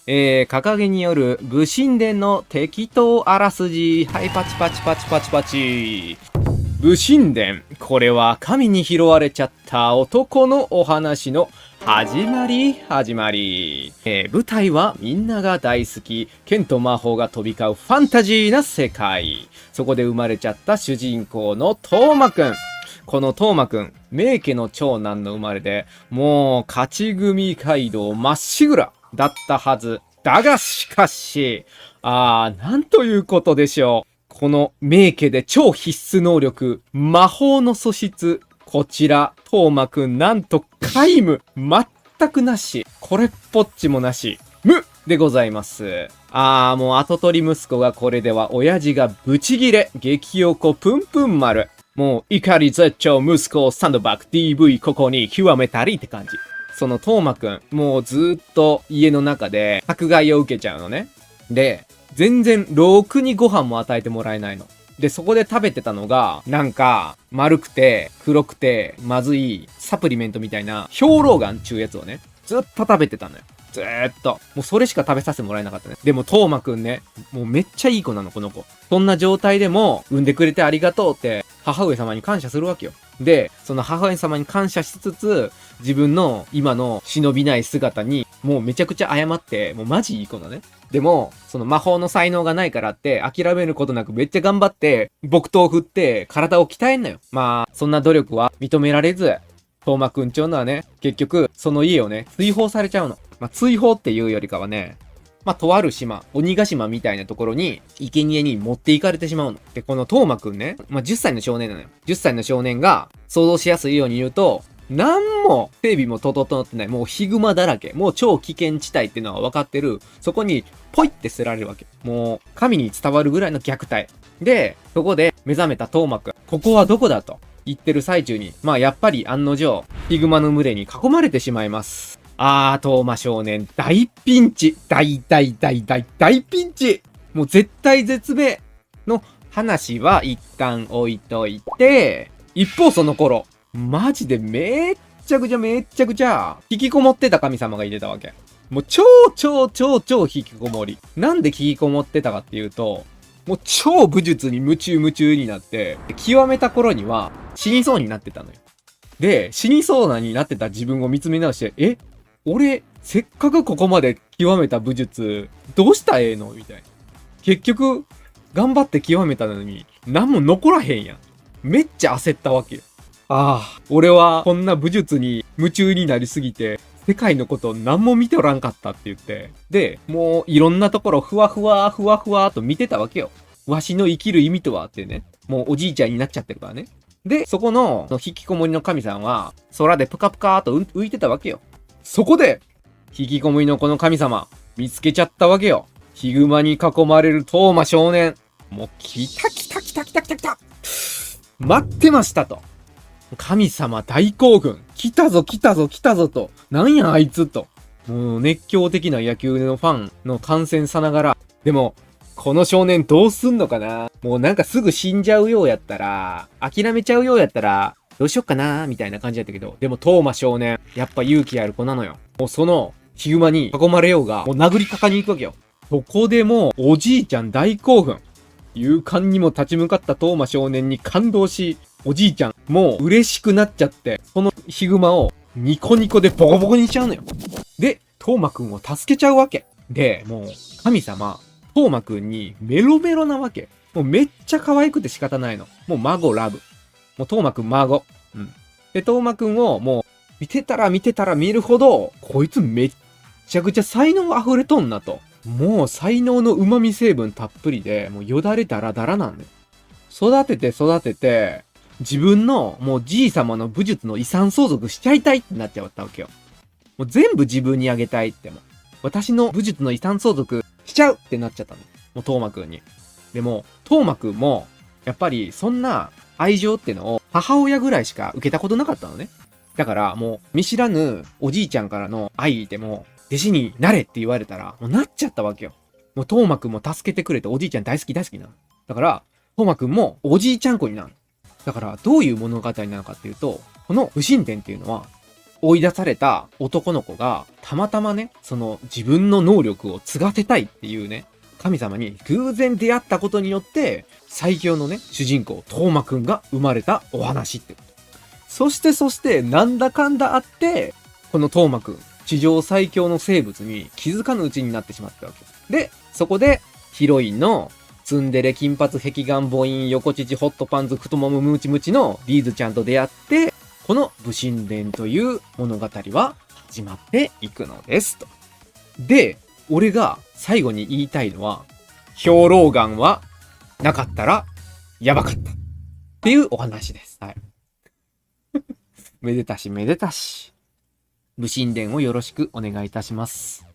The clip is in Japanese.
掲げによる武神伝の適当あらすじ。はい、パチパチパチパチパチ。武神伝。これは神に拾われちゃった男のお話の始まり。舞台はみんなが大好き、剣と魔法が飛び交うファンタジーな世界。そこで生まれちゃった主人公のトーマくん。このトーマくん、名家の長男の生まれで、もう勝ち組街道まっしぐらだったはず。だがしかし、なんということでしょう。この名家で超必須能力、魔法の素質。こちら、トーマくんなんと皆無。全くなし。これっぽっちもなし。無でございます。もう跡取り息子がこれでは親父がブチギレ。激おこぷんぷん丸。もう怒り絶頂息子をサンドバッグ DV ここに極めたりって感じ。そのトーマくん、もうずーっと家の中で迫害を受けちゃうのね。で、全然ろくにご飯も与えてもらえないの。で、そこで食べてたのが、なんか、丸くて、黒くて、まずいサプリメントみたいな、兵糧丸ちゅうやつをね、ずっと食べてたのよ。ずーっと。もうそれしか食べさせてもらえなかったね。でも、トーマくんね、もうめっちゃいい子なの、この子。そんな状態でも、産んでくれてありがとうって、母上様に感謝するわけよ。で、その母上様に感謝しつつ、自分の今の忍びない姿に、もうめちゃくちゃ謝って、もうマジいい子だね。でも、その魔法の才能がないからって諦めることなくめっちゃ頑張って、木刀を振って体を鍛えんのよ。まあ、そんな努力は認められず、トーマくんちゅうのはね、結局、その家をね、追放されちゃうの。まあ、追放っていうよりかはね、まあ、とある島、鬼ヶ島みたいなところに、生贄に持っていかれてしまうの。で、このトーマくんね、まあ、10歳の少年なのよ。10歳の少年が、想像しやすいように言うと、なんも整備も整ってない。もうヒグマだらけ。もう超危険地帯っていうのは分かってる。そこにポイって捨てられるわけ。もう神に伝わるぐらいの虐待。で、そこで目覚めたトーマくん。ここはどこだと言ってる最中に、まあやっぱり案の定、ヒグマの群れに囲まれてしまいます。トーマ少年、大ピンチ。大ピンチ。もう絶対絶命の話は一旦置いといて、一方その頃、マジでめっちゃくちゃ引きこもってた神様がいてたわけ。もう超引きこもり。なんで引きこもってたかっていうと、もう超武術に夢中になって、極めた頃には死にそうになってたのよ。で、死にそうなになってた自分を見つめ直して、俺、せっかくここまで極めた武術、どうしたらええのみたいな。結局、頑張って極めたのに、何も残らへんやん。めっちゃ焦ったわけよ。俺はこんな武術に夢中になりすぎて、世界のことを何も見ておらんかったって言って。で、もういろんなところふわふわと見てたわけよ。わしの生きる意味とはってね。もうおじいちゃんになっちゃってるからね。で、そこの引きこもりの神さんは、空でプカプカーと浮いてたわけよ。そこで、引きこもりのこの神様、見つけちゃったわけよ。ヒグマに囲まれるトーマ少年。もう来た。待ってましたと。神様大興奮。来たぞと。なんやあいつと。もう熱狂的な野球のファンの観戦さながら。でも、この少年どうすんのかな。もうなんかすぐ死んじゃうようやったら、諦めちゃうようやったら、どうしよっかなみたいな感じだったけど。でもトーマ少年、やっぱ勇気ある子なのよ。もうその、ヒグマに囲まれようが、もう殴りかかに行くわけよ。そこでもう、おじいちゃん大興奮。勇敢にも立ち向かったトーマ少年に感動し、おじいちゃん、もう嬉しくなっちゃって、そのヒグマをニコニコでボコボコにしちゃうのよ。で、トーマくんを助けちゃうわけ。で、もう、神様、トーマくんにメロメロなわけ。もうめっちゃ可愛くて仕方ないの。もう孫ラブ。もうトーマくん孫。で、トーマくんをもう、見てたら見るほど、こいつめっちゃくちゃ才能溢れとんなと。もう才能の旨味成分たっぷりで、もうよだれダラダラなんだよ。育てて、自分のもうじい様の武術の遺産相続しちゃいたいってなっちゃったわけよ。もう全部自分にあげたいっても。私の武術の遺産相続しちゃうってなっちゃったの。もうトーマくんに。でも、トーマくんも、やっぱりそんな愛情ってのを母親ぐらいしか受けたことなかったのね。だからもう見知らぬおじいちゃんからの愛でも、弟子になれって言われたら、もうなっちゃったわけよ。もうトーマくんも助けてくれておじいちゃん大好きなの。だから、トーマくんもおじいちゃん子になる。だから、どういう物語なのかっていうと、この武神伝っていうのは、追い出された男の子が、たまたまね、その自分の能力を継がせたいっていうね、神様に偶然出会ったことによって、最強のね、主人公、トーマくんが生まれたお話ってこと。そして、なんだかんだあって、このトーマくん、地上最強の生物に気づかぬうちになってしまったわけ。で、そこで、ヒロインのツンデレ金髪壁眼母音横乳ホットパンツ太ももムーチムチのリーズちゃんと出会って、この武神伝という物語は始まっていくのですと。で、俺が最後に言いたいのは、兵糧丸はなかったらやばかったっていうお話です。はい。めでたしめでたし。武神伝をよろしくお願いいたします。